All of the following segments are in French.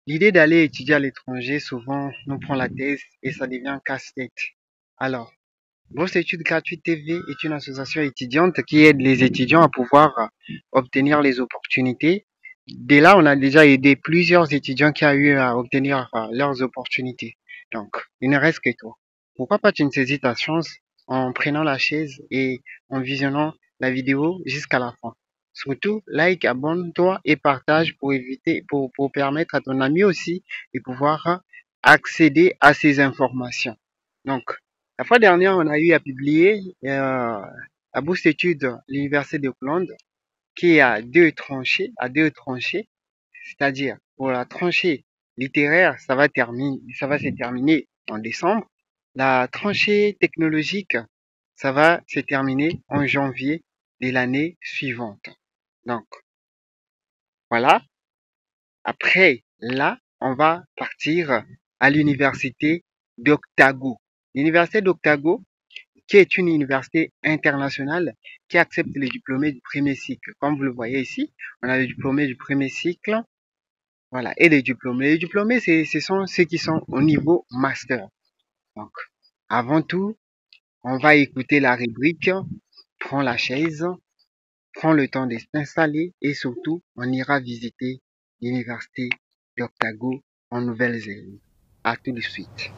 L'idée d'aller étudier à l'étranger souvent nous prend la tête et ça devient casse-tête. Alors, Bourse Études Gratuites TV est une association étudiante qui aide les étudiants à pouvoir obtenir les opportunités. Dès là, on a déjà aidé plusieurs étudiants qui ont eu à obtenir leurs opportunités. Donc, il ne reste que toi. Pourquoi pas tu ne saisis ta chance en prenant la chaise et en visionnant la vidéo jusqu'à la fin. Surtout, like, abonne-toi et partage pour pour permettre à ton ami aussi de pouvoir accéder à ces informations. Donc, la fois dernière, on a eu à publier la bourse d'études l'Université d'Auckland qui est à deux tranchées, c'est-à-dire pour la tranchée littéraire, ça va se terminer en décembre. La tranchée technologique, ça va se terminer en janvier de l'année suivante. Donc, voilà. Après, là, on va partir à l'université d'Otago. L'université d'Otago, qui est une université internationale qui accepte les diplômés du premier cycle. Comme vous le voyez ici, on a les diplômés du premier cycle, voilà, et les diplômés. Les diplômés, ce sont ceux qui sont au niveau master. Donc, avant tout, on va écouter la rubrique, prends la chaise, prends le temps de s'installer et surtout, on ira visiter l'université d'Otago en Nouvelle-Zélande. À tout de suite.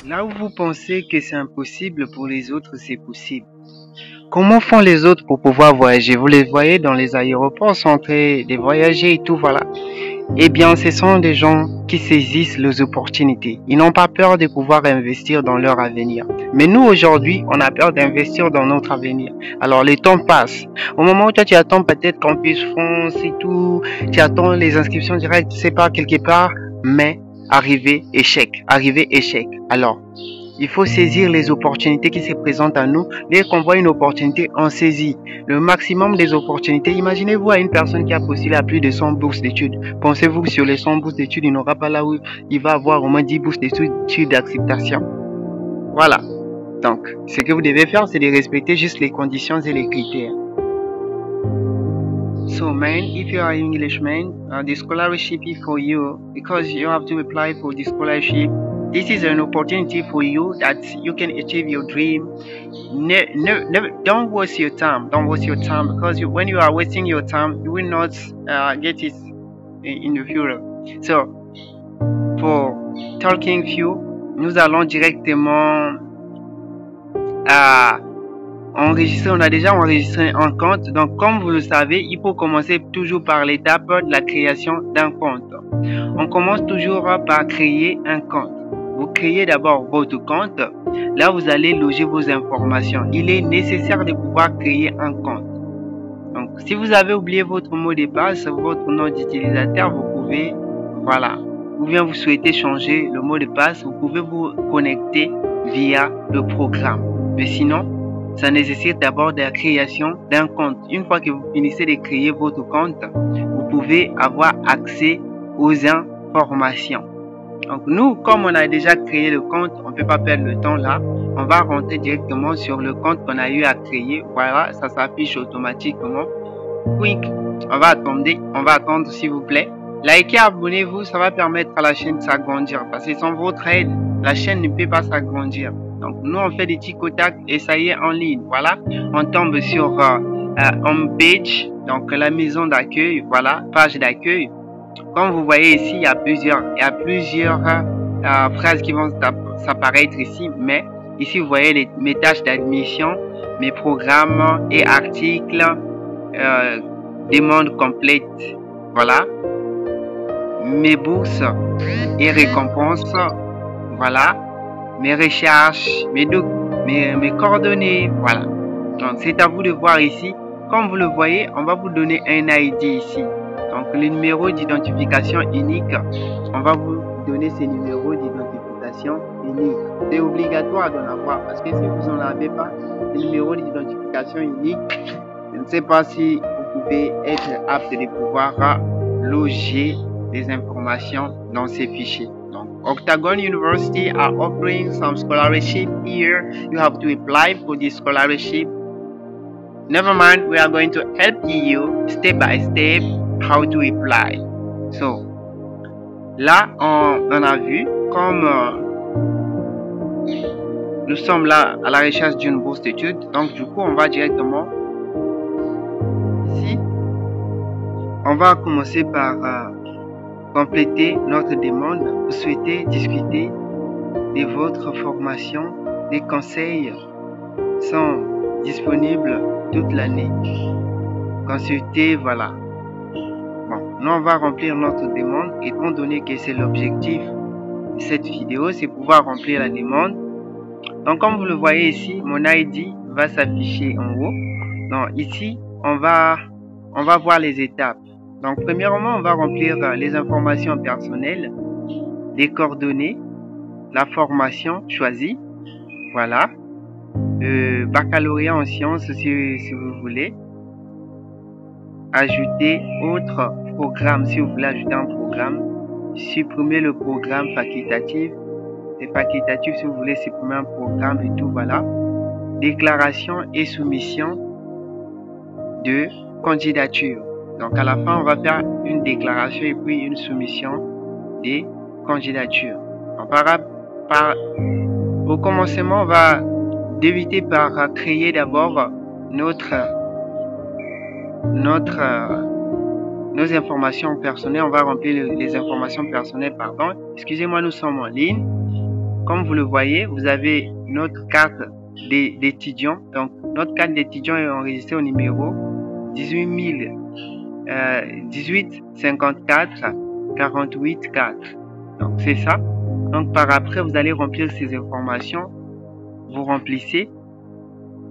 Là où vous pensez que c'est impossible, pour les autres, c'est possible. Comment font les autres pour pouvoir voyager? Vous les voyez dans les aéroports, sont en train de voyager et tout, voilà. Eh bien, ce sont des gens qui saisissent les opportunités. Ils n'ont pas peur de pouvoir investir dans leur avenir. Mais nous, aujourd'hui, on a peur d'investir dans notre avenir. Alors, le temps passe. Au moment où toi, tu attends peut-être Campus France et tout, tu attends les inscriptions directes, tu sais pas, quelque part, mais arrivé, échec. Arrivé, échec. Alors, il faut saisir les opportunités qui se présentent à nous. Dès qu'on voit une opportunité, on saisit le maximum des opportunités. Imaginez-vous à une personne qui a postulé à plus de 100 bourses d'études. Pensez-vous que sur les 100 bourses d'études, il n'aura pas là où il va avoir au moins 10 bourses d'études d'acceptation? Voilà. Donc, ce que vous devez faire, c'est de respecter juste les conditions et les critères. So, man, if you are Englishman, the scholarship is for you because you have to apply for the scholarship. This is an opportunity for you that you can achieve your dream. Never, don't waste your time. Don't waste your time because when you are wasting your time, you will not get it in the future. So, pour Talking Few, nous allons directement à enregistrer. On a déjà enregistré un compte. Donc, comme vous le savez, il faut commencer toujours par l'étape de la création d'un compte. On commence toujours par créer un compte. vous créez d'abord votre compte. Là, vous allez loger vos informations. Il est nécessaire de pouvoir créer un compte. Donc, si vous avez oublié votre mot de passe, votre nom d'utilisateur, vous pouvez, voilà, ou bien vous souhaitez changer le mot de passe, vous pouvez vous connecter via le programme. Mais sinon, ça nécessite d'abord la création d'un compte. Une fois que vous finissez de créer votre compte, vous pouvez avoir accès aux informations. Donc nous, comme on a déjà créé le compte, on ne peut pas perdre le temps là. On va rentrer directement sur le compte qu'on a eu à créer. Voilà, ça s'affiche automatiquement. Quick, on va attendre s'il vous plaît. Likez, abonnez-vous, ça va permettre à la chaîne de s'agrandir. Parce que sans votre aide, la chaîne ne peut pas s'agrandir. Donc nous, on fait des tic au tac et ça y est en ligne. Voilà, on tombe sur home page, donc la maison d'accueil. Voilà, page d'accueil. Comme vous voyez ici, il y a plusieurs phrases qui vont s'apparaître ici, mais ici vous voyez mes tâches d'admission, mes programmes et articles, demande complète, voilà, mes bourses et récompenses, voilà, mes recherches, mes coordonnées, voilà. Donc c'est à vous de voir ici. Comme vous le voyez, on va vous donner un ID ici. Donc, le numéro d'identification unique, on va vous donner ces numéros d'identification unique. C'est obligatoire d'en avoir parce que si vous n'en avez pas, le numéro d'identification unique, je ne sais pas si vous pouvez être apte de pouvoir loger des informations dans ces fichiers. Donc, Octagon University are offering some scholarship here. You have to apply for this scholarship. Never mind, we are going to help you step by step how to apply. So, là, on a vu comme nous sommes là à la recherche d'une bourse d'études. Donc, du coup, on va directement ici. On va commencer par compléter notre demande. Vous souhaitez discuter de votre formation. Les conseils sont disponibles toute l'année. Consultez, voilà. Bon, nous on va remplir notre demande, étant donné que c'est l'objectif de cette vidéo, c'est pouvoir remplir la demande. Donc comme vous le voyez ici, mon ID va s'afficher en haut. Donc ici, on va voir les étapes. Donc premièrement, on va remplir les informations personnelles, les coordonnées, la formation choisie, voilà. Baccalauréat en sciences si vous voulez. Ajouter autre programme si vous voulez ajouter un programme. Supprimer le programme facultatif. C'est facultatif si vous voulez supprimer un programme et tout, voilà. Déclaration et soumission de candidature. Donc à la fin, on va faire une déclaration et puis une soumission des candidatures. Donc, au commencement, on va débuter par créer d'abord nos informations personnelles. On va remplir les informations personnelles, pardon. Excusez-moi, nous sommes en ligne. Comme vous le voyez, vous avez notre carte d'étudiant. Donc, notre carte d'étudiant est enregistrée au numéro 18 54 48 4. Donc, c'est ça. Donc, par après, vous allez remplir ces informations. Vous remplissez,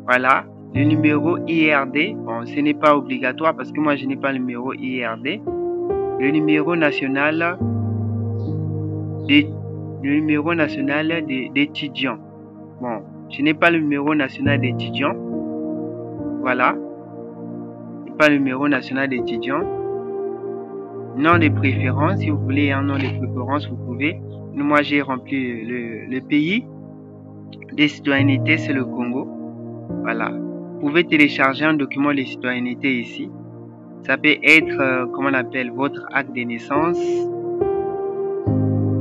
voilà, le numéro IRD. Bon, ce n'est pas obligatoire parce que moi je n'ai pas le numéro IRD. Le numéro national d'étudiant. Bon, je n'ai pas le numéro national d'étudiant. Voilà, je n'ai pas le numéro national d'étudiant. Nom de préférence, si vous voulez un nom de préférence, vous pouvez. Moi j'ai rempli le pays des citoyennetés, c'est le Congo. Voilà. Vous pouvez télécharger un document de citoyenneté ici. Ça peut être, comment on appelle, votre acte de naissance.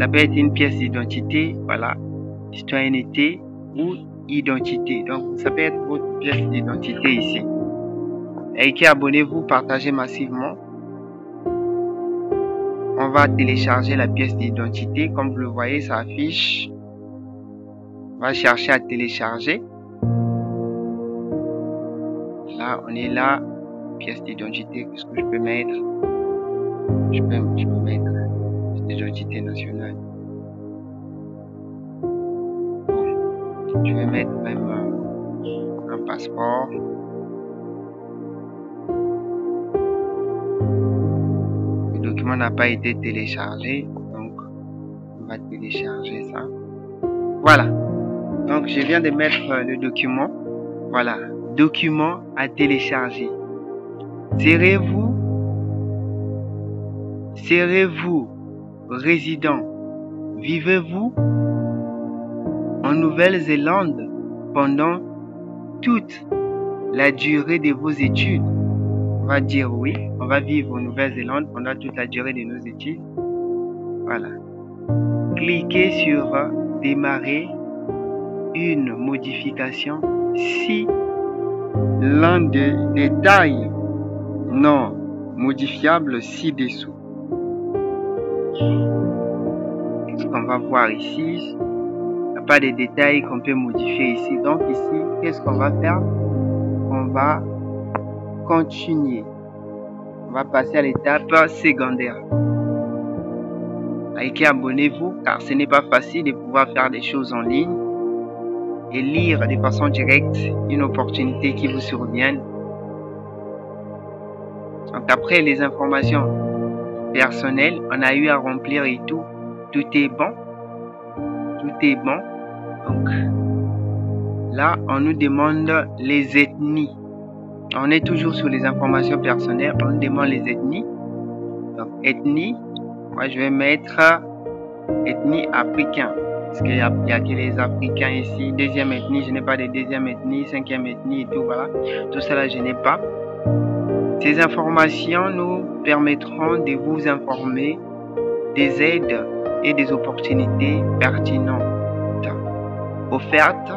Ça peut être une pièce d'identité, voilà. Citoyenneté ou identité. Donc, ça peut être votre pièce d'identité ici. Et abonnez-vous, partagez massivement. On va télécharger la pièce d'identité. Comme vous le voyez, ça affiche. On va chercher à télécharger. Là, on est là. Pièce d'identité. Qu'est-ce que je peux mettre? Je peux mettre pièce d'identité nationale. Je vais mettre même un passeport. Le document n'a pas été téléchargé, donc on va télécharger ça. Voilà. Donc je viens de mettre le document. Voilà. Document à télécharger. Serez-vous résident? Vivez-vous en Nouvelle-Zélande pendant toute la durée de vos études? On va dire oui, on va vivre en Nouvelle-Zélande pendant toute la durée de nos études. Voilà. Cliquez sur démarrer une modification si l'un des détails non modifiables ci-dessous. Ce qu'on va voir ici, il n'y a pas de détails qu'on peut modifier ici. Donc ici, qu'est-ce qu'on va faire? On va continuer. On va passer à l'étape secondaire. Likez, abonnez-vous, car ce n'est pas facile de pouvoir faire des choses en ligne et lire de façon directe une opportunité qui vous survient. Donc après les informations personnelles, on a eu à remplir et tout est bon. Tout est bon. Donc là, on nous demande les ethnies. On est toujours sur les informations personnelles, on nous demande les ethnies. Donc ethnie, moi je vais mettre ethnie africain. Parce qu'il y a que les Africains ici. Deuxième ethnie, je n'ai pas de deuxième ethnie, cinquième ethnie et tout, voilà. Tout cela, je n'ai pas. Ces informations nous permettront de vous informer des aides et des opportunités pertinentes offertes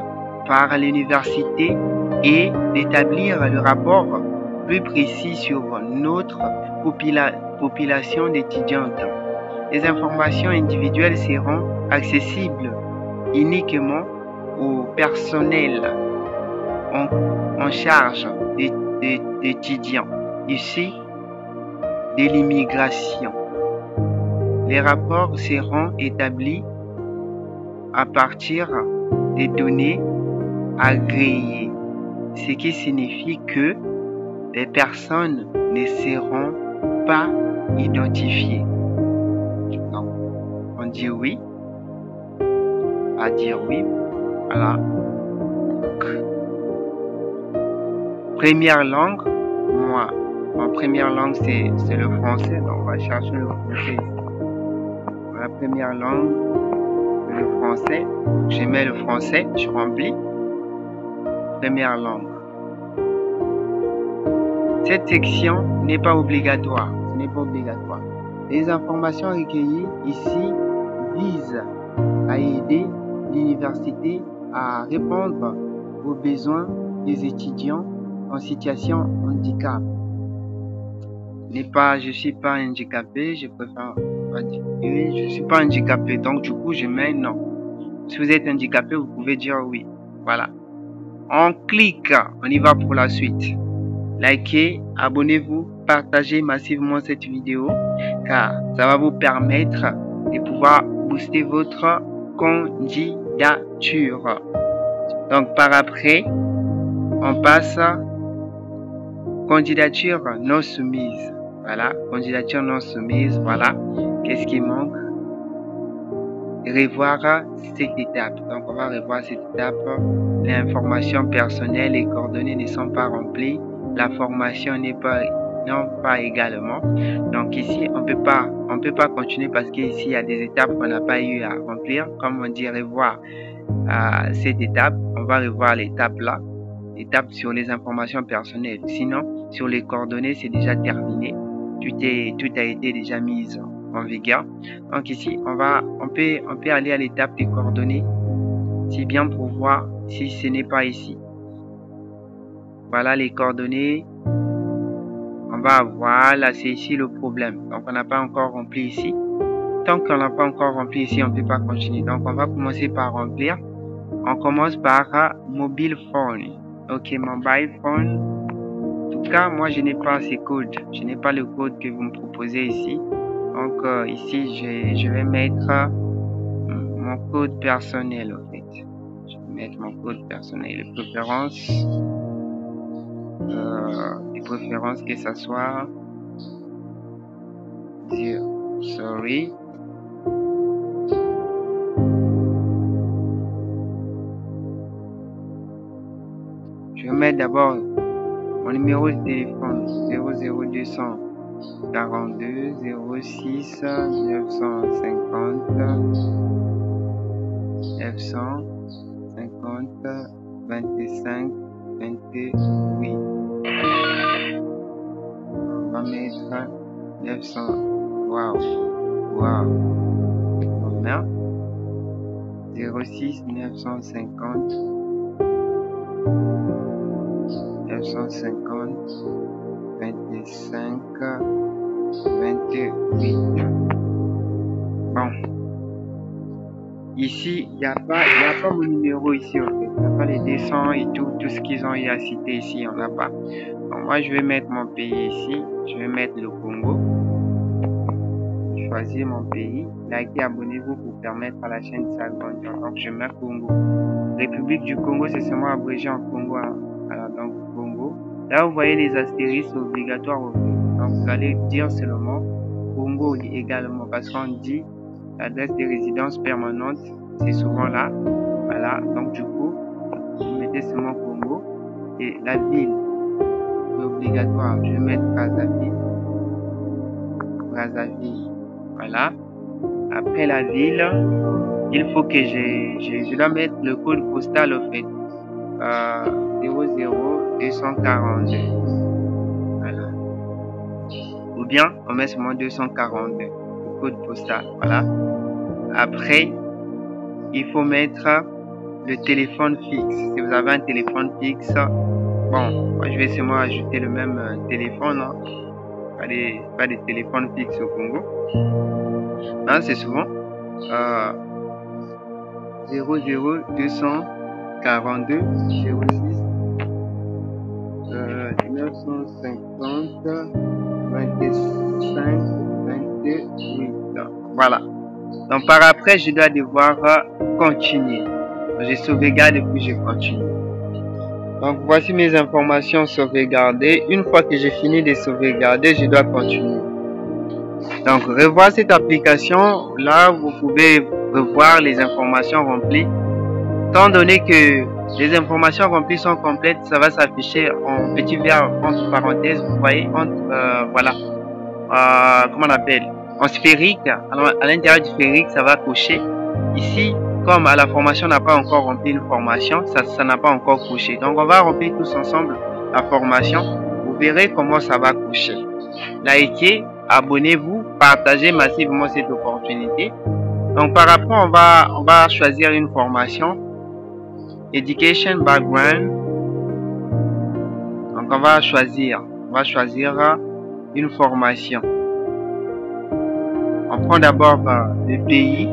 par l'université et d'établir le rapport plus précis sur notre population d'étudiantes. Les informations individuelles seront accessibles uniquement au personnel en charge d'étudiants issus de l'immigration. Les rapports seront établis à partir des données agréées, ce qui signifie que les personnes ne seront pas identifiées. Donc, on dit oui, à dire oui, voilà. Donc, première langue, ma première langue c'est le français, donc on va chercher le français. La première langue, le français, je mets le français, je remplis. Première langue. Cette section n'est pas obligatoire. Ce n'est pas obligatoire. Les informations recueillies ici visent à aider l'université à répondre aux besoins des étudiants en situation de handicap. Je suis pas handicapé, je préfère pas dire oui, je suis pas handicapé, donc du coup je mets non. Si vous êtes handicapé, vous pouvez dire oui. Voilà. On clique, on y va pour la suite. Likez, abonnez-vous, partagez massivement cette vidéo car ça va vous permettre de pouvoir booster votre candidature. Donc par après, on passe à candidature non soumise. Voilà, candidature non soumise, voilà. Qu'est-ce qui manque? Revoir cette étape. Donc on va revoir cette étape. Les informations personnelles et coordonnées ne sont pas remplies. La formation n'est pas également. Donc ici on peut pas continuer parce qu'ici il y a des étapes qu'on n'a pas eu à remplir. Comme on dit revoir cette étape, on va revoir l'étape là. L'étape sur les informations personnelles. Sinon sur les coordonnées c'est déjà terminé. Tout a été déjà mis en vigueur. Donc ici on peut aller à l'étape des coordonnées. C'est bien pour voir si ce n'est pas ici. Voilà les coordonnées. On va voir là, c'est ici le problème. Donc on n'a pas encore rempli ici. Tant qu'on n'a pas encore rempli ici, on ne peut pas continuer. Donc on va commencer par remplir. On commence par mobile phone. Ok, mobile phone. En tout cas, moi je n'ai pas ces codes. Je n'ai pas le code que vous me proposez ici. Donc ici, je vais mettre mon code personnel en fait. Je vais mettre mon code personnel de préférence que ça soit sorry. Je vais mettre d'abord mon numéro de téléphone 00242 06 950 25 28. On va mettre 900. Waouh. Voilà. 06 950 25 28. Bon. Ici, il n'y a pas mon numéro ici, en fait. Il n'y a pas les descents et tout ce qu'ils ont eu à citer ici, on n'a pas. Donc, moi, je vais mettre mon pays ici. Je vais mettre le Congo. Choisir mon pays. Likez, abonnez-vous pour permettre à la chaîne de s'agrandir. Donc, je mets Congo. République du Congo, c'est seulement abrégé en Congo. Hein. Voilà, donc Congo. Là, vous voyez les astérisques obligatoires. Donc, vous allez dire seulement Congo également, parce qu'on dit l'adresse de résidence permanente, c'est souvent là. Voilà, donc du coup, vous mettez seulement Congo. Et la ville, c'est obligatoire. Je vais mettre Brazzaville. Voilà. Après la ville, il faut que je dois mettre le code postal au fait. 00242. Voilà. Ou bien, on met seulement 242. Le code postal. Voilà. Après, il faut mettre le téléphone fixe. Si vous avez un téléphone fixe, bon, moi je vais seulement ajouter le même téléphone. Hein. Pas des téléphones fixes au Congo. Hein, c'est souvent 00242 06 950 25 28. Voilà. Donc par après, je dois devoir continuer. Je sauvegarde et puis je continue. Donc voici mes informations sauvegardées. Une fois que j'ai fini de sauvegarder, je dois continuer. Donc revoir cette application. Là, vous pouvez revoir les informations remplies. Étant donné que les informations remplies sont complètes, ça va s'afficher en petit vert entre parenthèses. Vous voyez, voilà. Comment on appelle? En sphérique. Alors, à l'intérieur du sphérique, ça va cocher. Ici, comme la formation n'a pas encore rempli une formation, ça n'a pas encore coché. Donc, on va remplir tous ensemble la formation. Vous verrez comment ça va cocher. Likez, abonnez-vous, partagez massivement cette opportunité. Donc, par rapport, on va choisir une formation. Education background. Donc, on va choisir une formation. On prend d'abord le pays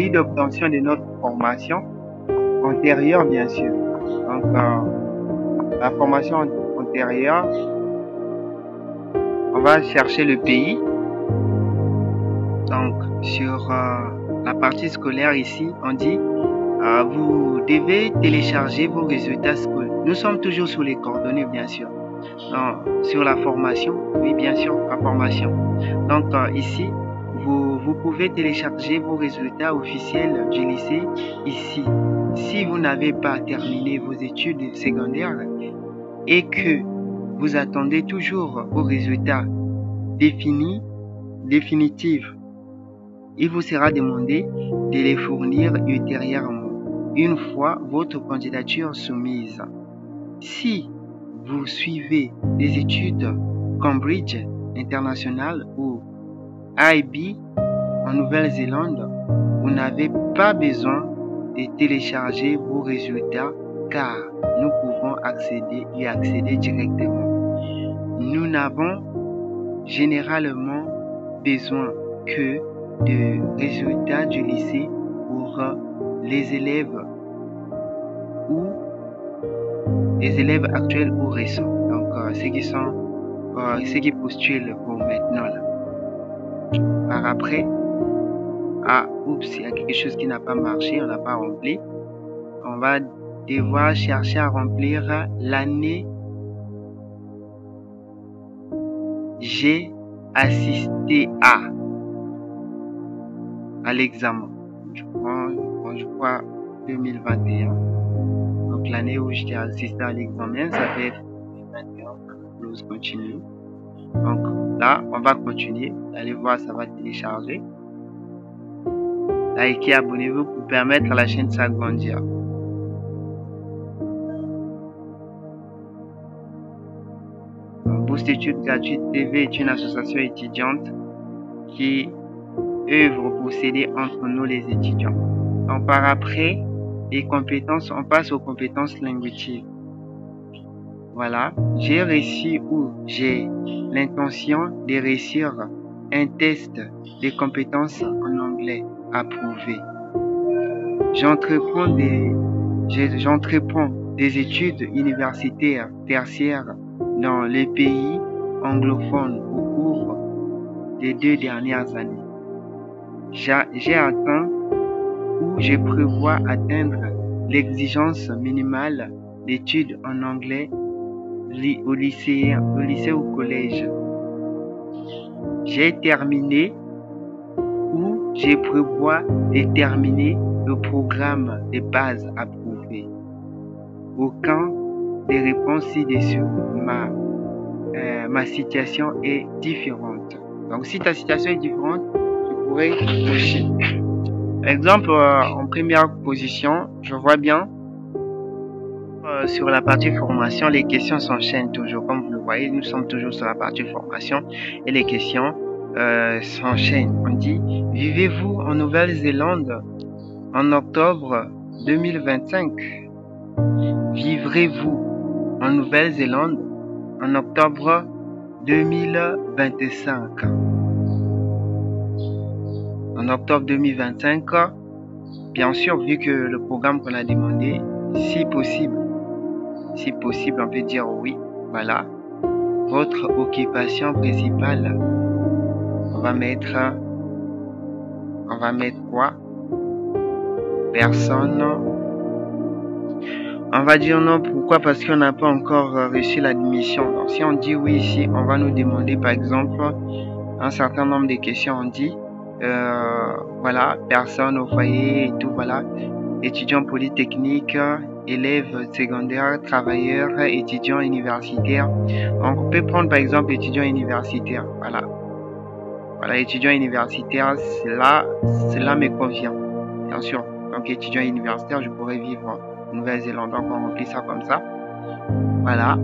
d'obtention de notre formation antérieure, bien sûr. Donc, la formation antérieure, on va chercher le pays. Donc, sur la partie scolaire ici, on dit vous devez télécharger vos résultats scolaires. Nous sommes toujours sur les coordonnées, bien sûr. Non, sur la formation, oui, bien sûr, la formation. Donc, ici, vous pouvez télécharger vos résultats officiels du lycée ici. Si vous n'avez pas terminé vos études secondaires et que vous attendez toujours vos résultats définitifs, il vous sera demandé de les fournir ultérieurement, une fois votre candidature soumise. Si vous suivez des études Cambridge International ou IB en Nouvelle-Zélande, vous n'avez pas besoin de télécharger vos résultats car nous pouvons y accéder directement. Nous n'avons généralement besoin que de résultats du lycée pour les élèves actuels ou récents. Donc ceux qui postulent pour maintenant là. Par après, il y a quelque chose qui n'a pas marché, on n'a pas rempli. On va devoir chercher à remplir l'année. J'ai assisté à l'examen. Je crois 2021. Donc l'année où j'ai assisté à l'examen, ça fait 2021. Close continue. Donc là, on va continuer. Allez voir, ça va télécharger. Likez, abonnez-vous pour permettre à la chaîne de s'agrandir. Boost Études Gratuites TV est une association étudiante qui œuvre pour s'aider entre nous les étudiants. Donc par après, les compétences, on passe aux compétences linguistiques. Voilà, j'ai réussi ou j'ai l'intention de réussir un test des compétences en anglais approuvé. J'entreprends des études universitaires tertiaires dans les pays anglophones au cours des 2 dernières années. J'ai atteint ou je prévois atteindre l'exigence minimale d'études en anglais au lycée ou collège. J'ai terminé ou je prévois de terminer le programme de base approuvé. Aucun des réponses ci-dessus, ma situation est différente. Donc si ta situation est différente, tu pourrais cocher. Exemple, en première position, je vois bien sur la partie formation, les questions s'enchaînent toujours. Comme vous le voyez, nous sommes toujours sur la partie formation et les questions s'enchaînent. On dit, vivez-vous en Nouvelle-Zélande en octobre 2025? Vivrez-vous en Nouvelle-Zélande en octobre 2025? En octobre 2025, bien sûr, vu que le programme qu'on a demandé, si possible, on peut dire oui. Voilà. Votre occupation principale, on va mettre quoi? Personne. On va dire non. Pourquoi? Parce qu'on n'a pas encore reçu l'admission. Donc, si on dit oui ici, on va nous demander, par exemple, un certain nombre de questions. On dit, voilà, personne au foyer et tout, voilà. Étudiants polytechniques, élèves secondaires, travailleurs, étudiants universitaires. Donc, on peut prendre par exemple étudiants universitaires. Voilà. Voilà, étudiants universitaires, cela me convient. Bien sûr. Donc, étudiants universitaires, je pourrais vivre en Nouvelle-Zélande. Donc, on remplit ça comme ça. Voilà.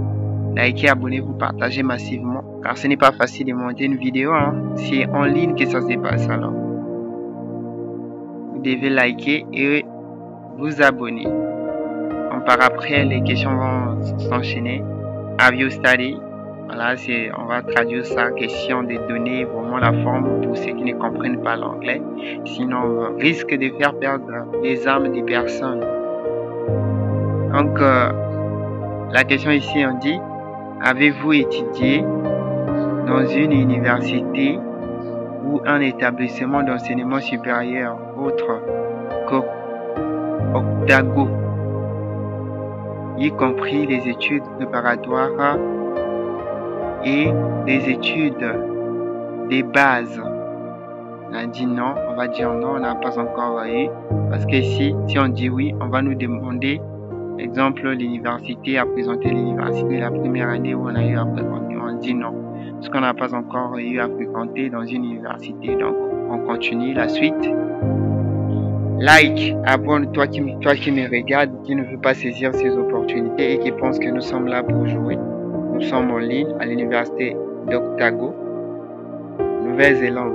Likez, abonnez-vous, partagez massivement. Car ce n'est pas facile de monter une vidéo. Hein. C'est en ligne que ça se passe alors. Vous devez liker et vous abonner. Donc, par après, les questions vont s'enchaîner. Have you studied? Voilà, on va traduire ça, question de donner vraiment la forme pour ceux qui ne comprennent pas l'anglais. Sinon, on risque de faire perdre les âmes des personnes. Donc, la question ici, on dit, avez-vous étudié dans une université ou un établissement d'enseignement supérieur autre qu'Octago, y compris les études préparatoires et des études de base? On a dit non, on va dire non, on n'a pas encore eu. Parce que ici, si on dit oui, on va nous demander, exemple, l'université a présenté l'université la première année où on a eu à fréquenter. On dit non, parce qu'on n'a pas encore eu à fréquenter dans une université. Donc, on continue la suite. Like, abonne-toi qui me regarde, qui ne veut pas saisir ces opportunités et qui pense que nous sommes là pour jouer. Nous sommes en ligne à l'université d'Octago, Nouvelle-Zélande.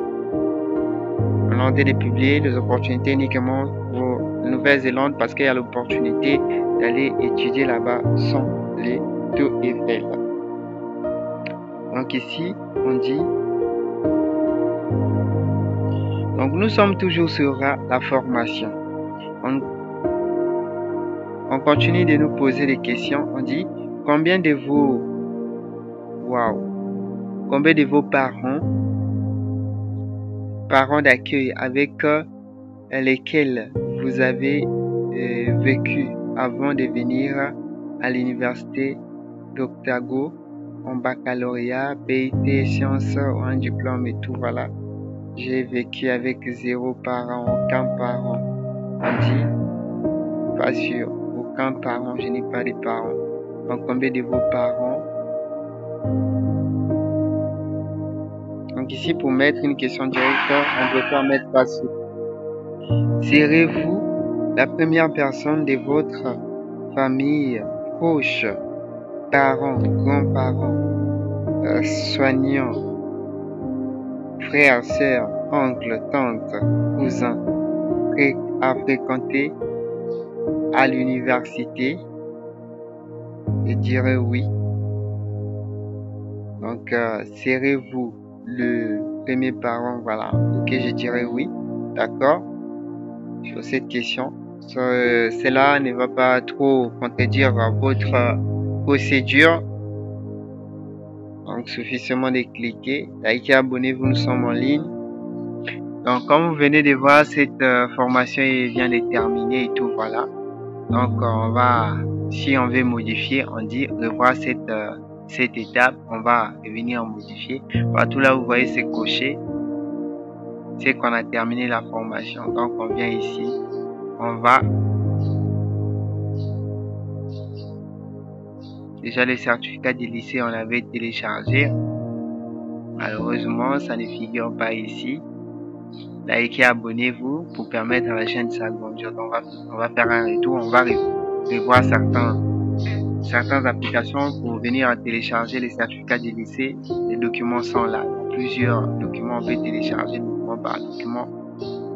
On a de publier des opportunités uniquement pour Nouvelle-Zélande parce qu'il y a l'opportunité d'aller étudier là-bas sans les taux Eiffel. Donc ici, on dit... Donc nous sommes toujours sur la formation. On continue de nous poser des questions. On dit, combien de vos parents d'accueil avec lesquels vous avez vécu avant de venir à l'université d'Otago en baccalauréat, PIT, sciences ou un diplôme et tout, voilà. J'ai vécu avec 0 parent, aucun parent. On dit, pas sûr, aucun parent, je n'ai pas de parents. Donc, combien de vos parents? Donc, ici, pour mettre une question directe, on peut pas mettre pas sûr. Serez-vous la première personne de votre famille proche, parents, grands-parents, soignants, frères, sœurs, oncles, tantes, cousins, à fréquenter à l'université? Je dirais oui. Donc, serez-vous le premier parent? Voilà. Ok, je dirais oui. D'accord. Sur cette question. Cela ne va pas trop contredire votre procédure. Donc, suffisamment de cliquer. Likez, abonnez-vous, nous sommes en ligne. Donc, comme vous venez de voir, cette formation vient de terminer et tout, voilà. Donc, si on veut modifier, on dit revoir cette étape, on va venir modifier. Voilà, tout là, vous voyez, c'est coché. C'est qu'on a terminé la formation. Donc, on vient ici, on va. Déjà, le certificat du lycée, on l'avait téléchargé. Malheureusement, ça ne figure pas ici. Likez, abonnez-vous pour permettre à la chaîne de s'agrandir. On va faire un retour, on va revoir certaines applications pour venir télécharger les certificats du lycée. Les documents sont là. Plusieurs documents, on peut télécharger document par document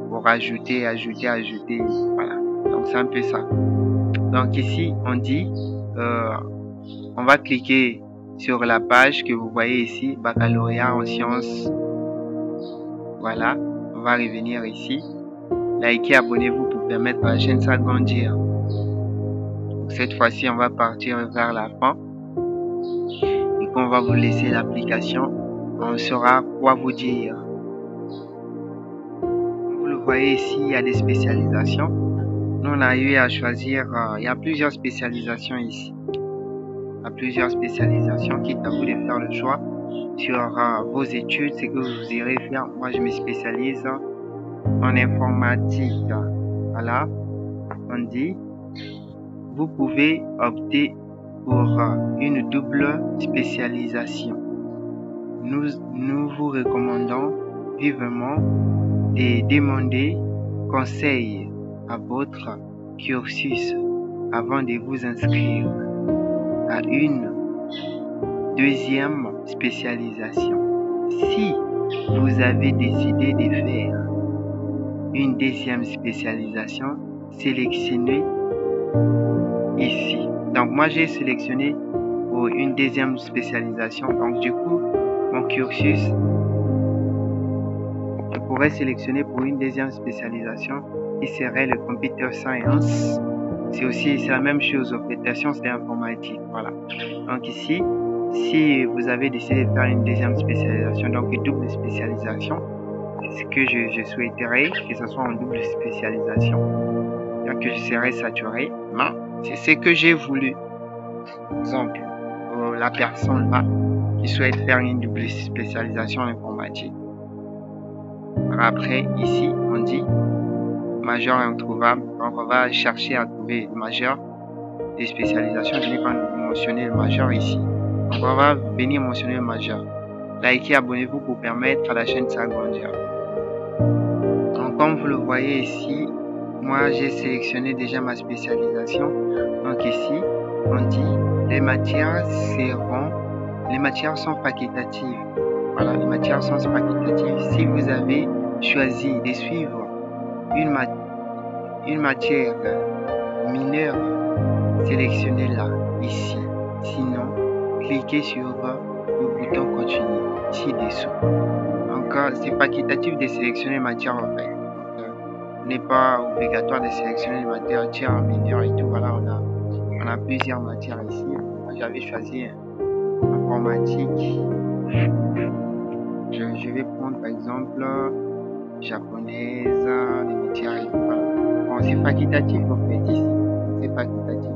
pour ajouter. Voilà. Donc, c'est un peu ça. Donc, ici, on dit, on va cliquer sur la page que vous voyez ici, baccalauréat en sciences. Voilà. On va revenir ici. Likez, abonnez-vous pour permettre à la chaîne de s'agrandir. Cette fois-ci, on va partir vers la fin. Et qu'on va vous laisser l'application, on saura quoi vous dire. Vous le voyez ici, il y a des spécialisations. Nous, on a eu à choisir, il y a plusieurs spécialisations ici. Il y a plusieurs spécialisations, quitte à vous de faire le choix sur vos études, ce que vous irez faire. Moi, je me spécialise en informatique. Voilà, on dit, vous pouvez opter pour une double spécialisation. Nous vous recommandons vivement de demander conseil à votre cursus avant de vous inscrire à une deuxième spécialisation. Si vous avez décidé de faire une deuxième spécialisation, sélectionnez ici. Donc, moi, j'ai sélectionné pour une deuxième spécialisation. Donc, du coup, mon cursus, je pourrais sélectionner pour une deuxième spécialisation qui serait le computer science. C'est la même chose, en fait, la science de l'informatique. Voilà. Donc, ici, si vous avez décidé de faire une deuxième spécialisation, donc une double spécialisation, ce que je souhaiterais que ce soit en double spécialisation. Donc, je serais saturé. Non, c'est ce que j'ai voulu. Par exemple, la personne là qui souhaite faire une double spécialisation en informatique. Après, ici, on dit majeur introuvable. Donc, on va chercher à trouver le majeur des spécialisations. Je n'ai pas mentionné le majeur ici. Donc, on va venir mentionner le majeur. Likez, abonnez-vous pour permettre à la chaîne de s'agrandir. Donc, comme vous le voyez ici, moi, j'ai sélectionné déjà ma spécialisation. Donc, ici, on dit les matières sont facultatives. Voilà, les matières sont facultatives. Si vous avez choisi de suivre une matière mineure, sélectionnez-la ici. Sinon, cliquez sur le bouton continuer ci-dessous. Donc, c'est facultatif de sélectionner une matière en fait. Ce n'est pas obligatoire de sélectionner une matière mineure et tout. Voilà, on a plusieurs matières ici. Moi, j'avais choisi informatique. Je vais prendre par exemple japonaise, les matières et tout. Voilà. Bon, c'est facultatif en fait ici. c'est facultatif.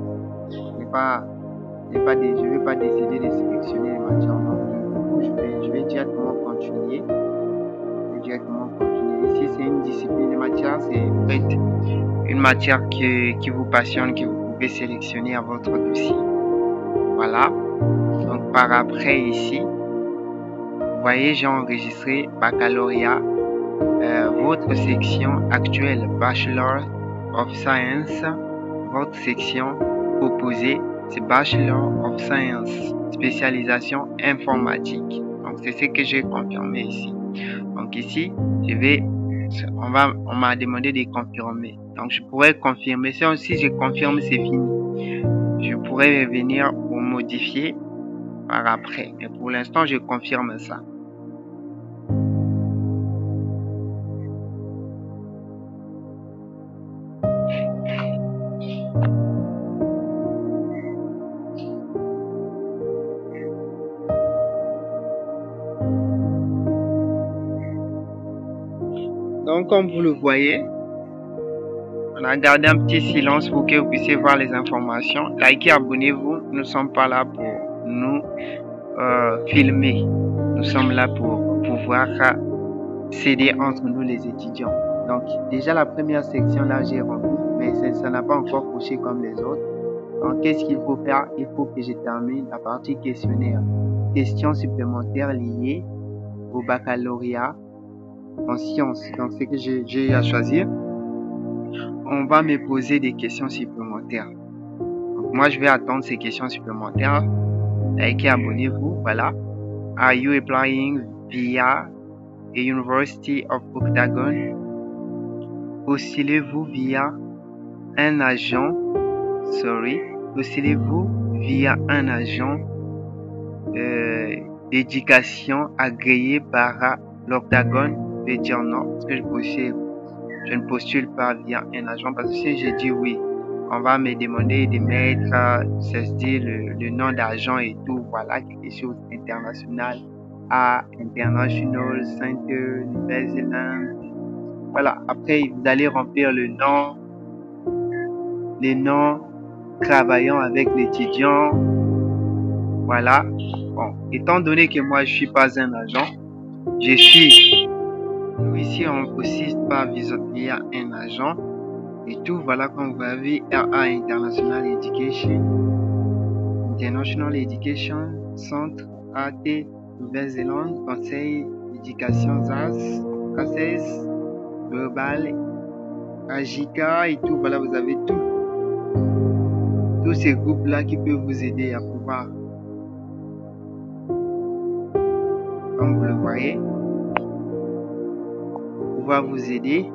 Je ne vais pas décider de sélectionner les matières. Donc, du coup, je vais directement continuer. Ici, c'est une discipline de matière. C'est peut-être une matière qui vous passionne, que vous pouvez sélectionner à votre dossier. Voilà. Donc, par après, ici, vous voyez, j'ai enregistré baccalauréat. Votre section actuelle, Bachelor of Science. Votre section proposée, c'est Bachelor of Science, spécialisation informatique. Donc, c'est ce que j'ai confirmé ici. Donc, ici, on m'a demandé de confirmer. Donc, je pourrais confirmer. Si je confirme, c'est fini. Je pourrais revenir pour modifier par après. Mais pour l'instant, je confirme ça. Donc, comme vous le voyez, on a gardé un petit silence pour que vous puissiez voir les informations. Likez, abonnez-vous. Nous ne sommes pas là pour nous filmer. Nous sommes là pour pouvoir s'aider entre nous les étudiants. Donc, déjà la première section là, j'ai rempli, mais ça n'a pas encore couché comme les autres. Donc, qu'est-ce qu'il faut faire? Il faut que je termine la partie questionnaire. Questions supplémentaires liées au baccalauréat en sciences. Donc, ce que j'ai à choisir, on va me poser des questions supplémentaires. Donc, moi, je vais attendre ces questions supplémentaires. Likez, abonnez-vous. Voilà. Are you applying via a University of Octagon? Postulez-vous via un agent? Postulez-vous via un agent d'éducation agréé par l'Octagon? Je vais dire non, parce que je ne postule pas via un agent, parce que si je dis oui, on va me demander de mettre, c'est-à-dire le nom d'agent et tout, voilà, quelque chose international, International Center, Nouvelle-Zélande. Voilà, après, vous allez remplir le nom travaillant avec l'étudiant. Voilà. Bon, étant donné que moi, je suis pas un agent, nous ici, on ne postule pas via un agent. Et tout, voilà, comme vous avez RA International Education Centre AT Nouvelle-Zélande, Conseil d'éducation ACES, Global, AJICA et tout, voilà, vous avez tous ces groupes-là qui peuvent vous aider à pouvoir, comme vous le voyez, pouvoir vous aider.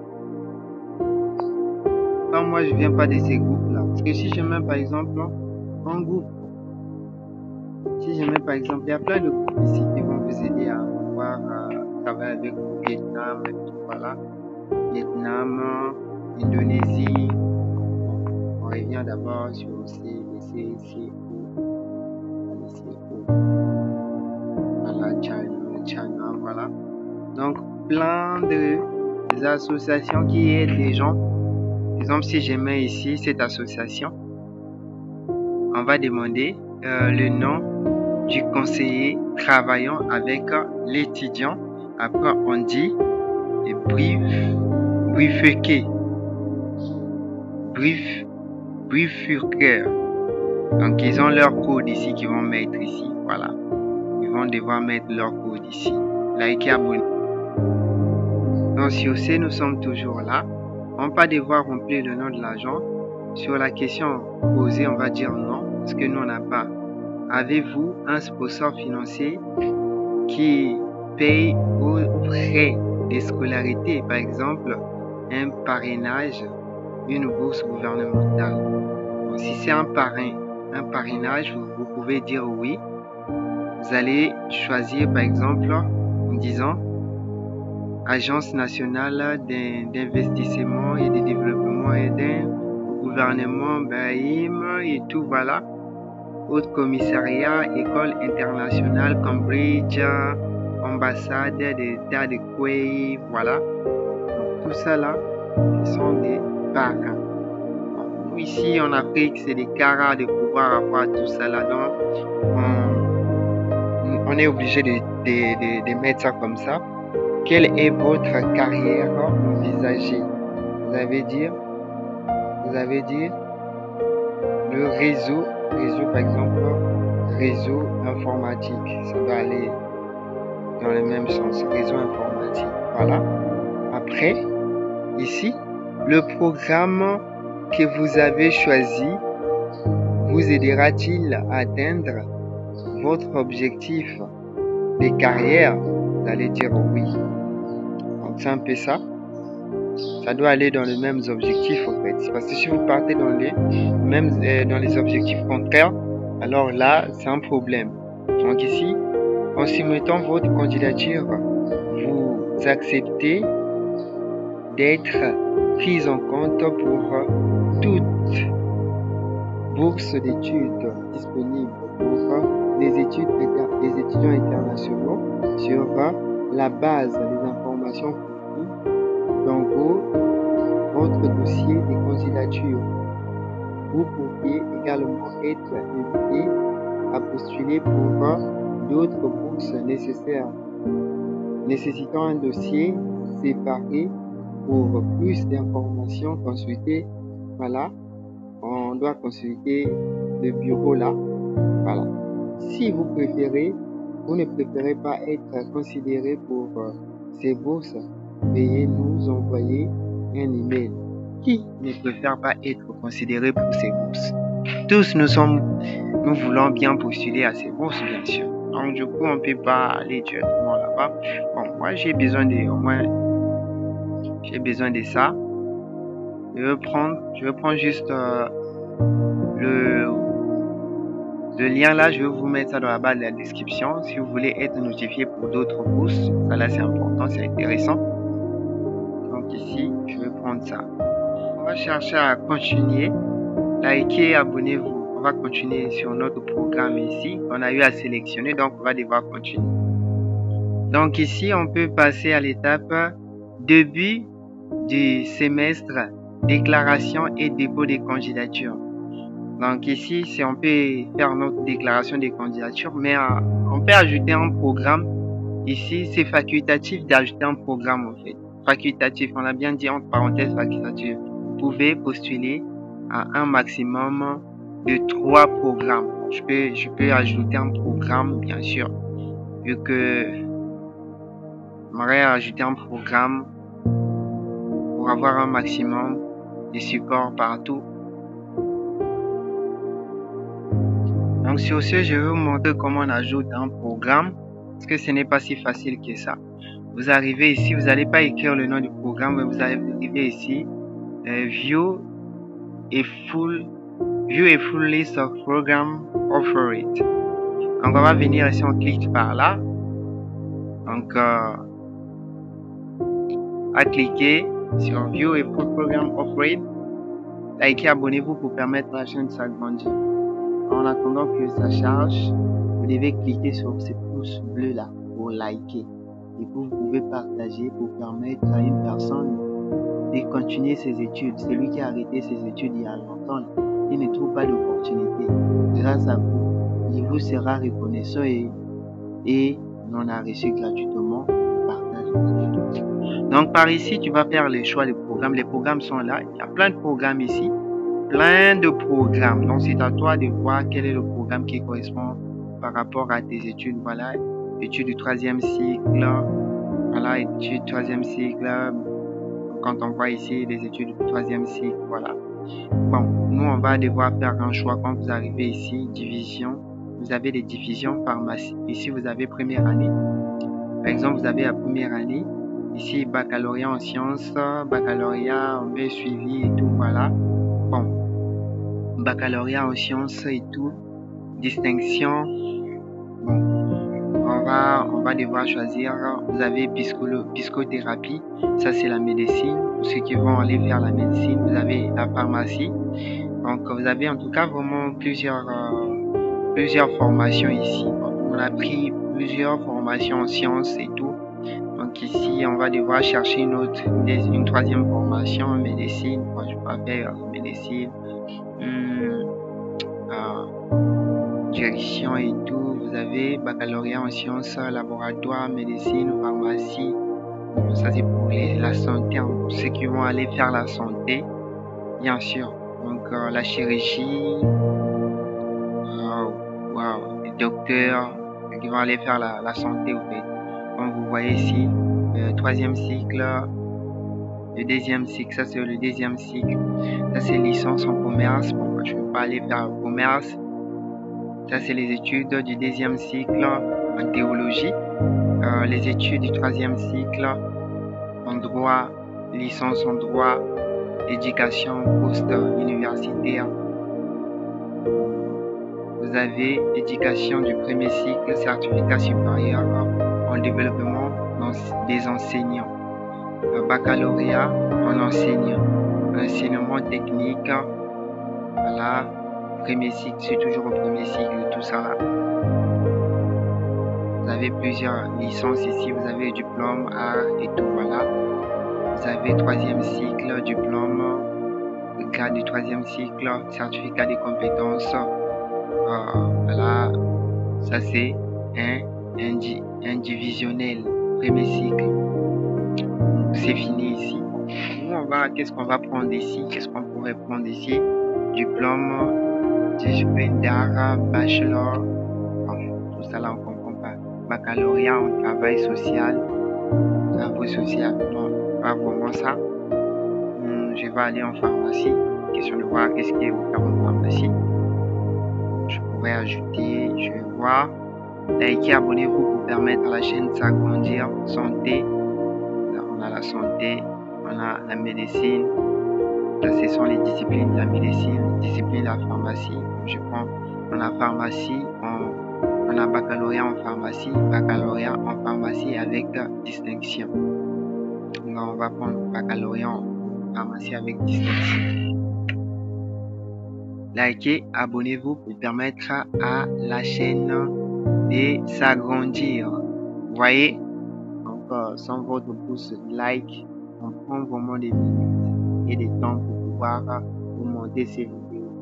Quand moi je viens pas de ces groupes-là, parce que si je mets par exemple un groupe, il y a plein de groupes ici qui vont vous aider à pouvoir travailler avec le Vietnam, et tout, voilà. Vietnam, Indonésie. On revient d'abord sur le CCO. Voilà, China, voilà. Donc, plein de associations qui aident les gens. Par exemple, si je mets ici cette association, on va demander le nom du conseiller travaillant avec l'étudiant. Après, on dit briefer. Donc, ils ont leur code ici qu'ils vont mettre ici. Voilà. Ils vont devoir mettre leur code ici. Likez, abonnez. Donc, sur ce, nous sommes toujours là. On va pas devoir remplir le nom de l'agent. Sur la question posée, on va dire non, parce que nous, on n'a pas. Avez-vous un sponsor financier qui paye vos frais de scolarité, par exemple, un parrainage, une bourse gouvernementale? Donc, si c'est un parrainage, vous pouvez dire oui. Vous allez choisir, par exemple, en disant Agence nationale d'investissement et de développement aidé, gouvernement, BAIM et tout, voilà. Haut commissariat, école internationale, Cambridge, ambassade d'État de Kuwait, voilà. Donc, tout ça là, ce sont des parrains. Nous, ici, en Afrique, c'est des caras de pouvoir avoir tout ça là-dedans. On est obligé de mettre ça comme ça. Quelle est votre carrière envisagée? Vous avez dit le réseau par exemple, réseau informatique. Ça doit aller dans le même sens, réseau informatique. Voilà. Après, ici, le programme que vous avez choisi vous aidera-t-il à atteindre votre objectif de carrière? Vous allez dire oui. Donc c'est un peu ça. Ça doit aller dans les mêmes objectifs en fait. Parce que si vous partez dans les objectifs contraires, alors là, c'est un problème. Donc ici, en soumettant votre candidature, vous acceptez d'être pris en compte pour toute bourse d'études disponible pour les étudiants internationaux sur la base des informations fournies dans votre dossier de candidature. Vous pourriez également être invité à postuler pour d'autres bourses nécessitant un dossier séparé. Pour plus d'informations, consultez, voilà, on doit consulter le bureau là, voilà. Si vous ne préférez pas être considéré pour ces bourses, veuillez nous envoyer un email. Qui ne préfère pas être considéré pour ces bourses? Tous nous voulons bien postuler à ces bourses, bien sûr. Donc du coup, on ne peut pas aller directement là-bas. Bon, moi j'ai besoin de ça. Je vais prendre juste le lien là. Je vais vous mettre ça dans la barre de la description. Si vous voulez être notifié pour d'autres bourses, ça là c'est important, c'est intéressant. Donc ici, je vais prendre ça. On va chercher à continuer. Likez, abonnez-vous. On va continuer sur notre programme ici. On a eu à sélectionner, donc on va devoir continuer. Donc ici, on peut passer à l'étape début du semestre, déclaration et dépôt des candidatures. Donc ici, on peut faire notre déclaration des candidatures, mais on peut ajouter un programme. Ici, c'est facultatif d'ajouter un programme en fait. Facultatif, on a bien dit entre parenthèses facultatif. Vous pouvez postuler à un maximum de 3 programmes. Je peux ajouter un programme, bien sûr, vu que j'aimerais ajouter un programme pour avoir un maximum de support partout. Donc sur ce, je vais vous montrer comment on ajoute un programme, parce que ce n'est pas si facile que ça. Vous arrivez ici, vous n'allez pas écrire le nom du programme, mais vous allez arriver ici, view a full list of program offered. Donc on va venir ici, on clique par là. Donc à cliquer sur view a full program offered. Likez, abonnez-vous pour permettre à la chaîne de s'agrandir. En attendant que ça charge, vous devez cliquer sur ce pouce bleu là pour liker. Et vous pouvez partager pour permettre à une personne de continuer ses études. Celui qui a arrêté ses études il y a longtemps, il ne trouve pas d'opportunité. Grâce à vous, il vous sera reconnaissant et on a reçu gratuitement. Partage gratuitement. Donc par ici, tu vas faire les choix des programmes. Les programmes sont là. Il y a plein de programmes ici. Plein de programmes. Donc c'est à toi de voir quel est le programme qui correspond par rapport à tes études. Voilà, études du 3e cycle. Voilà, études du 3e cycle. Quand on voit ici les études du 3e cycle, voilà. Bon, nous on va devoir faire un choix quand vous arrivez ici, division. Vous avez des divisions pharmacie. Ici vous avez première année. Par exemple, vous avez la première année. Ici, baccalauréat en sciences, baccalauréat en B suivi et tout, voilà. Bon, baccalauréat en sciences et tout, distinction. Bon, on va devoir choisir. Vous avez psychothérapie, ça c'est la médecine. Pour ceux qui vont aller faire la médecine, vous avez la pharmacie. Donc vous avez en tout cas vraiment plusieurs formations ici. On a pris plusieurs formations en sciences et tout. Donc ici, on va devoir chercher une troisième formation en médecine. Moi, je vais faire médecine, direction et tout. Vous avez baccalauréat en sciences, laboratoire, médecine, pharmacie. Ça, c'est pour la santé, ceux qui vont aller faire la santé, bien sûr. Donc, la chirurgie, les docteurs, ceux qui vont aller faire la santé, en fait. Comme vous voyez ici, troisième cycle, le deuxième cycle, ça c'est le deuxième cycle. Ça c'est licence en commerce. Bon, je ne vais pas aller faire le commerce. Ça c'est les études du deuxième cycle en théologie. Les études du troisième cycle en droit, licence en droit, éducation post-universitaire. Vous avez éducation du premier cycle, certificat supérieur en développement des enseignants. Baccalauréat en enseignant, enseignement technique, voilà, premier cycle, c'est toujours au premier cycle, tout ça là. Vous avez plusieurs licences ici, vous avez diplôme, art et tout, voilà. Vous avez troisième cycle, diplôme, le cadre du troisième cycle, certificat des compétences, voilà, ça c'est un divisionnel, premier cycle. C'est fini ici. Qu'est-ce qu'on va prendre ici? Qu'est-ce qu'on pourrait prendre ici? Diplôme, discipline d'art, bachelor. Bon, tout ça là, on ne comprend pas. Baccalauréat en travail social, travaux social. Non, pas vraiment ça. Je vais aller en pharmacie. Question de voir qu'est-ce qui est offert en pharmacie. Je pourrais ajouter, je vais voir. Likez, abonnez-vous pour permettre à la chaîne de s'agrandir. Santé. On a la santé, on a la médecine. Là, ce sont les disciplines de la médecine, les disciplines de la pharmacie. Je prends dans la pharmacie, on a baccalauréat en pharmacie avec distinction. Donc, on va prendre baccalauréat en pharmacie avec distinction. Likez, abonnez-vous pour permettre à la chaîne de s'agrandir. Vous voyez? Sans votre pouce like, on prend vraiment des minutes et des temps pour pouvoir vous monter ces vidéos.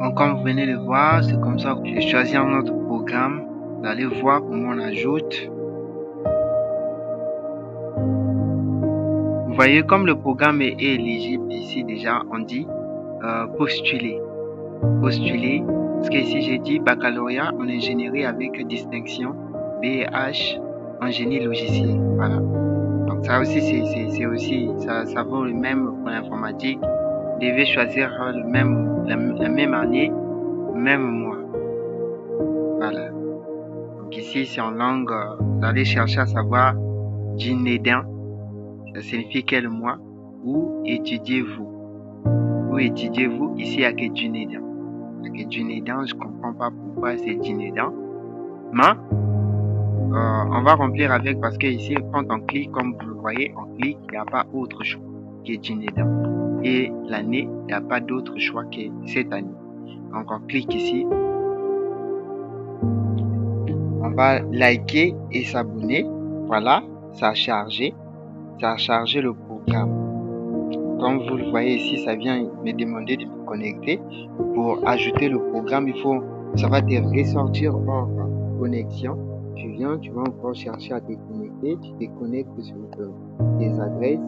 Donc, comme vous venez de voir, c'est comme ça que j'ai choisi un autre programme. Vous allez voir comment on ajoute. Vous voyez, comme le programme est éligible ici déjà, on dit postuler. Postuler, parce que ici j'ai dit baccalauréat en ingénierie avec distinction, BH en génie logiciel. Voilà. Donc ça aussi, c'est aussi, ça vaut le même pour l'informatique. Vous devez choisir la même année, même mois. Voilà. Donc ici, c'est en langue, vous allez chercher à savoir Djinédan. Ça signifie quel mois. Où étudiez-vous? Où étudiez-vous? Ici, il n'y a que Djinédan. Il n'y a que Djinédan, je ne comprends pas pourquoi c'est Djinédan. Mais on va remplir avec parce que ici, quand on clique, comme vous le voyez, on clique, il n'y a pas autre choix que Djinédan. Et l'année, il n'y a pas d'autre choix que cette année. Donc, on clique ici. On va liker et s'abonner. Voilà, ça a chargé. Ça a chargé le programme. Comme vous le voyez ici, ça vient me demander de me connecter. Pour ajouter le programme, ça va te ressortir hors connexion. Tu viens, tu vas encore chercher à te connecter, tu te connectes sur tes adresses,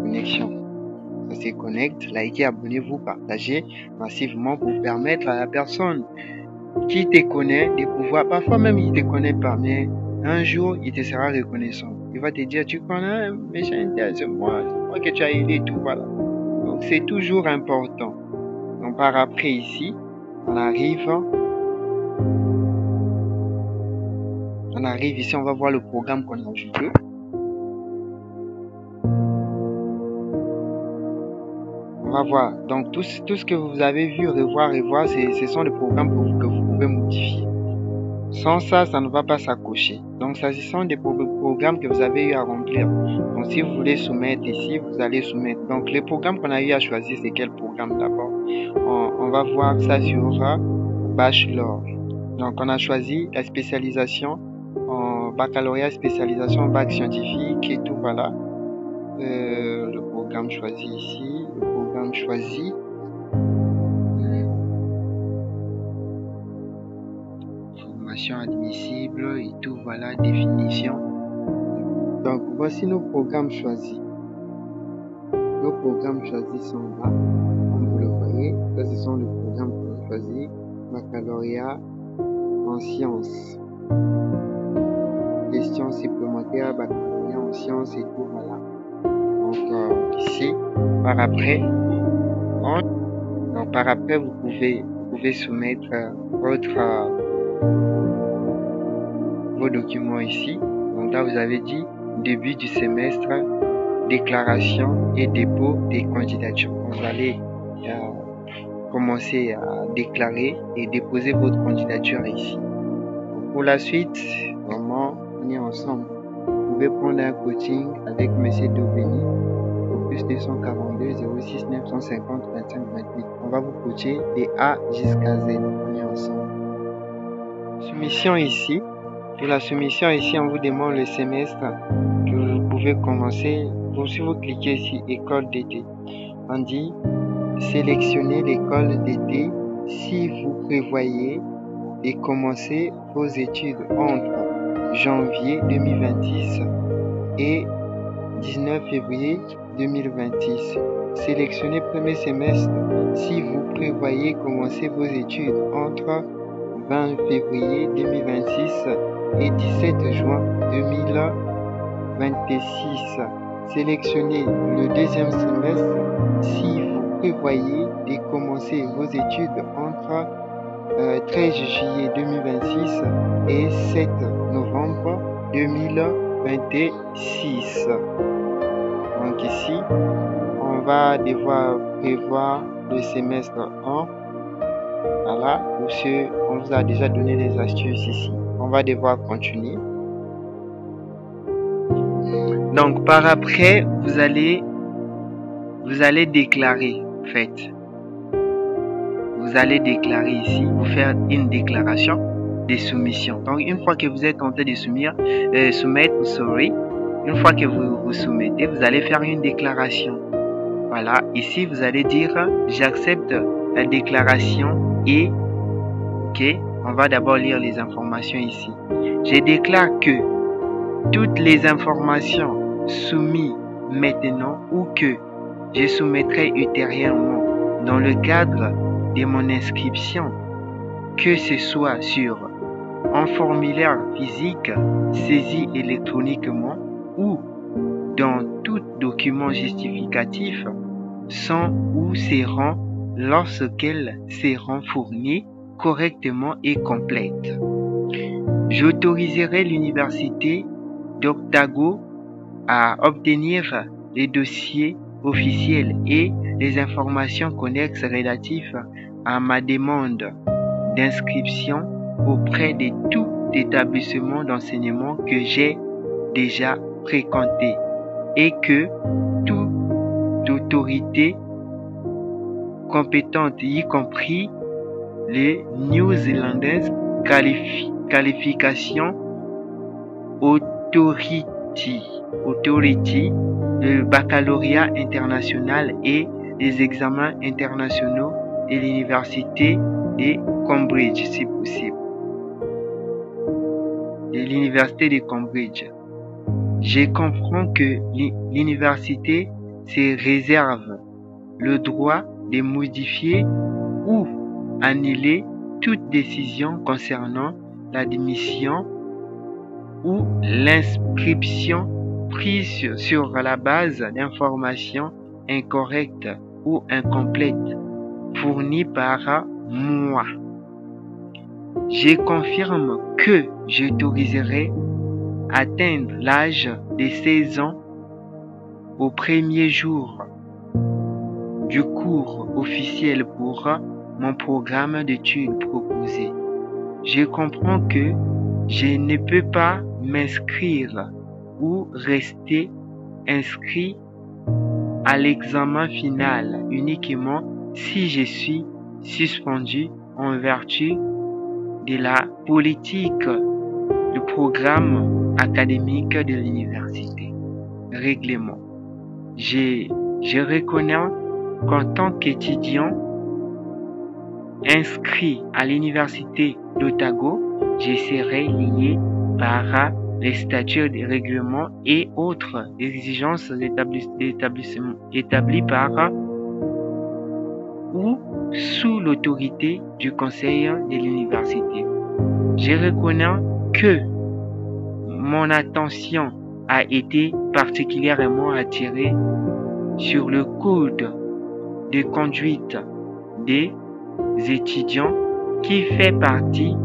connexion. Ça se connecte, likez, abonnez-vous, partagez massivement pour permettre à la personne qui te connaît de pouvoir, parfois même il te connaît pas, mais un jour il te sera reconnaissant. Il va te dire, tu connais, mais c'est moi que tu as aidé, tout, voilà. Donc c'est toujours important. On part après ici, on arrive ici, on va voir le programme qu'on a ajouté. On va voir. Donc, tout ce que vous avez vu, revoir, ce sont des programmes que vous pouvez modifier. Sans ça, ça ne va pas s'accrocher. Donc, ça, ce sont des programmes que vous avez eu à remplir. Donc, si vous voulez soumettre ici, vous allez soumettre. Donc, les programmes qu'on a eu à choisir, c'est quel programme d'abord? On va voir ça sur Bachelor. Donc, on a choisi la spécialisation en baccalauréat spécialisation bac scientifique et tout, voilà. Le programme choisi ici, le programme choisi. Formation admissible et tout, voilà, définition. Donc, voici nos programmes choisis. Nos programmes choisis sont là, comme vous le voyez. Ça, ce sont les programmes qu'on a choisis. Baccalauréat en sciences. Questions supplémentaires, baccalauréat en sciences et tout, voilà. Donc, ici, par après, vous pouvez soumettre vos documents ici. Donc là, vous avez dit début du semestre, déclaration et dépôt des candidatures. Vous allez commencer à déclarer et déposer votre candidature ici. Pour la suite, vraiment, on est ensemble. Vous pouvez prendre un coaching avec M. Dobeni au plus 242 06 950 25 28. On va vous coacher de A jusqu'à Z. On est ensemble. Soumission ici. Pour la soumission ici, on vous demande le semestre que vous pouvez commencer. Si vous cliquez ici, école d'été, on dit sélectionnez l'école d'été si vous prévoyez de commencer vos études entre janvier 2026 et 19 février 2026. Sélectionnez premier semestre si vous prévoyez commencer vos études entre 20 février 2026 et 17 juin 2026. Sélectionnez le deuxième semestre si vous prévoyez de commencer vos études entre 13 juillet 2026 et 7 novembre 2026. Donc ici, on va devoir prévoir le semestre 1. Voilà, pour ceux, on vous a déjà donné des astuces ici. On va devoir continuer. Donc par après, vous allez déclarer, en fait. Vous allez déclarer ici, vous faire une déclaration de soumission. Donc une fois que vous êtes en train de soumettre, une fois que vous soumettez, vous allez faire une déclaration. Voilà, ici vous allez dire j'accepte la déclaration et ok, on va d'abord lire les informations ici. Je déclare que toutes les informations soumises maintenant ou que je soumettrai ultérieurement dans le cadre de mon inscription, que ce soit sur un formulaire physique saisi électroniquement ou dans tout document justificatif, sont ou seront lorsqu'elles seront fournies correctement et complètes. J'autoriserai l'université d'Octago à obtenir les dossiers officiels et les informations connexes relatives à ma demande d'inscription auprès de tout établissement d'enseignement que j'ai déjà fréquenté et que toute autorité compétente, y compris les New Zealandaises Qualification Authority, le baccalauréat international et les examens internationaux de l'université de Cambridge, si possible. De l'université de Cambridge. Je comprends que l'université se réserve le droit de modifier ou annuler toute décision concernant l'admission ou l'inscription prise sur la base d'informations incorrectes ou incomplètes fournies par moi. Je confirme que j'autoriserai atteindre l'âge de 16 ans au premier jour du cours officiel pour mon programme d'études proposé. Je comprends que je ne peux pas m'inscrire ou rester inscrit à l'examen final uniquement si je suis suspendu en vertu de la politique le programme académique de l'université. Règlement. Je reconnais qu'en tant qu'étudiant inscrit à l'université d'Otago, je serai lié par les statuts des règlements et autres exigences établies par ou sous l'autorité du conseil de l'université. Je reconnais que mon attention a été particulièrement attirée sur le code de conduite des étudiants qui fait partie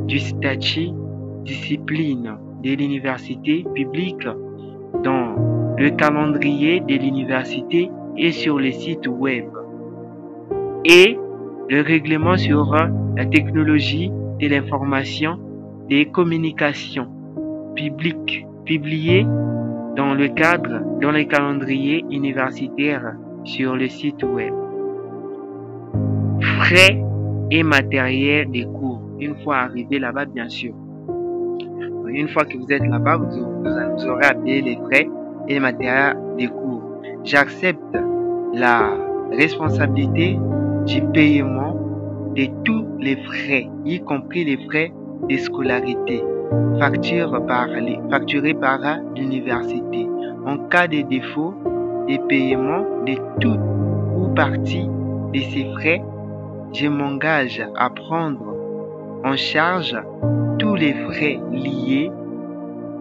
du statut discipline de l'université publique dans le calendrier de l'université et sur le site web, et le règlement sur la technologie de l'information des communications publiques publié dans le calendrier universitaire sur le site web. Frais et matériel des cours. Une fois arrivé là-bas, bien sûr. Une fois que vous êtes là-bas, vous aurez à payer les frais et les matériels des cours. J'accepte la responsabilité du paiement de tous les frais, y compris les frais de scolarité, facturés par l'université. En cas de défaut de paiement de tout ou partie de ces frais, je m'engage à prendre en charge tous les frais liés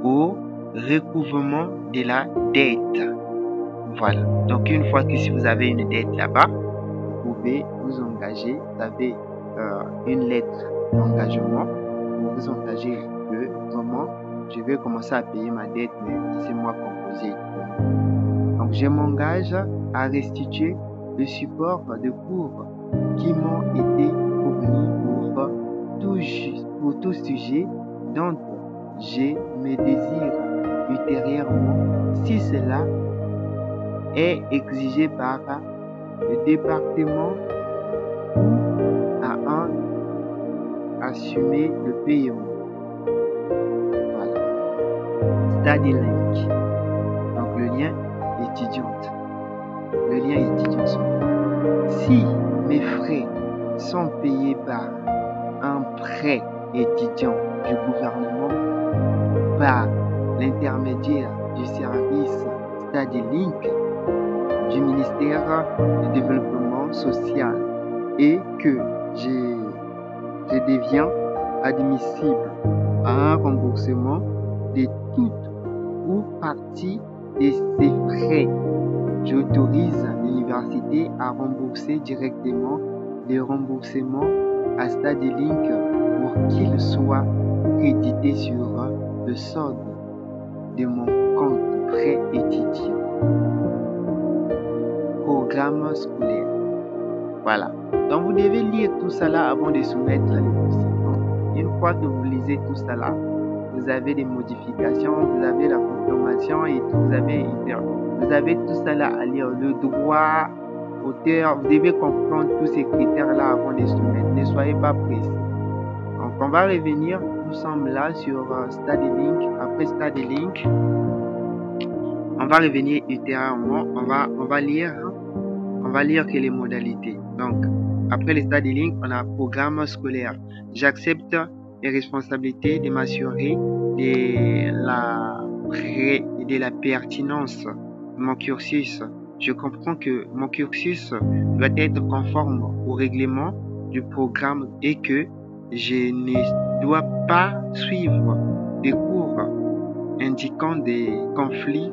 au recouvrement de la dette. Voilà. Donc, une fois que si vous avez une dette là-bas, vous pouvez vous engager. Vous avez une lettre d'engagement. Vous vous engagez que vraiment, je vais commencer à payer ma dette, mais laissez-moi composer. Donc, je m'engage à restituer le support de cours qui m'ont été fournis pour tout sujet dont je me désire ultérieurement, si cela est exigé par le département ou à un assumer le paiement. Voilà. Study Link. Donc le lien étudiante. Le lien étudiant. Si mes frais sont payés par un prêt étudiant du gouvernement par l'intermédiaire du service StudyLink du ministère du Développement social et que je deviens admissible à un remboursement de toute ou partie de ces frais, j'autorise l'université à rembourser directement les remboursements à StudyLink pour qu'il soit crédité sur le solde de mon compte prêt étudiant. Programme scolaire. Voilà. Donc vous devez lire tout ça là avant de soumettre les dossiers. Une fois que vous lisez tout ça là, vous avez des modifications, vous avez la confirmation et tout, vous avez tout ça là à lire. Le droit, auteur, vous devez comprendre tous ces critères là avant de soumettre. Ne soyez pas pressés. Donc on va revenir, nous sommes là sur StudyLink. Après StudyLink, on va revenir ultérieurement, on va lire que les modalités. Donc, après le StudyLink, on a programme scolaire. J'accepte les responsabilités de m'assurer de la pertinence de mon cursus. Je comprends que mon cursus doit être conforme au règlement du programme et que je ne dois pas suivre des cours indiquant des conflits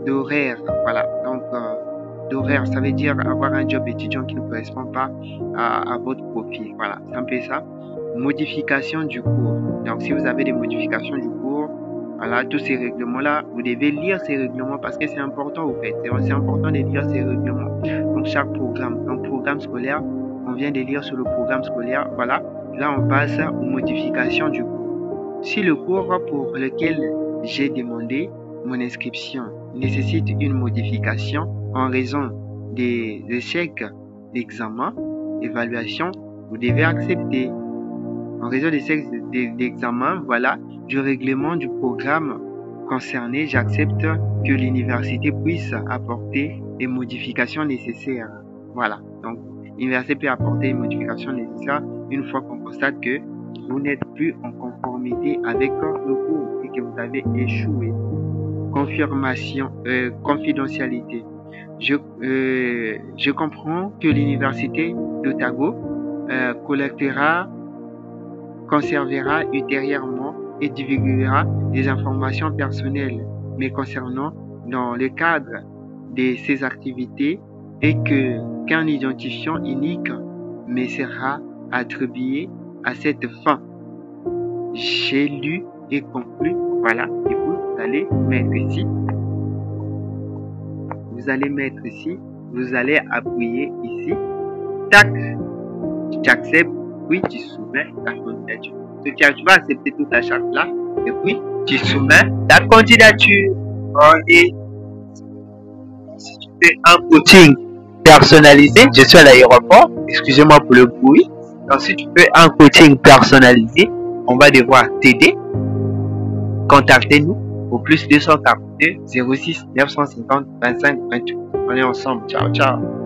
d'horaire. Voilà. Donc, d'horaire, ça veut dire avoir un job étudiant qui ne correspond pas à votre profil. Voilà, c'est un peu ça. Modification du cours. Donc, si vous avez des modifications du cours, voilà, tous ces règlements-là, vous devez lire ces règlements parce que c'est important, au fait. C'est important de lire ces règlements. Donc, chaque programme. Donc, programme scolaire, on vient de lire sur le programme scolaire. Voilà. Là, on passe aux modifications du cours. Si le cours pour lequel j'ai demandé mon inscription nécessite une modification en raison des échecs d'examen, évaluation, vous devez accepter. En raison des échecs d'examen, voilà, du règlement du programme concerné, j'accepte que l'université puisse apporter les modifications nécessaires. Voilà. Donc, l'université peut apporter les modifications nécessaires une fois qu'on constate que vous n'êtes plus en conformité avec le cours et que vous avez échoué. Confidentialité. Je comprends que l'université d'Otago conservera ultérieurement et divulguera des informations personnelles, mais concernant dans le cadre de ces activités et qu'un identifiant unique me sera attribué à cette fin. J'ai lu et conclu. Voilà. Et vous allez mettre ici. Vous allez mettre ici. Vous allez appuyer ici. Tac. Tu acceptes. Puis tu soumets ta candidature. Tu vas accepter toute la charte là. Et puis tu soumets ta candidature. Et si tu fais un coaching personnalisé, je suis à l'aéroport. Excusez-moi pour le bruit. Donc si tu fais un coaching personnalisé, on va devoir t'aider. Contactez-nous au plus 242 06 950 25 28. On est ensemble. Ciao, ciao.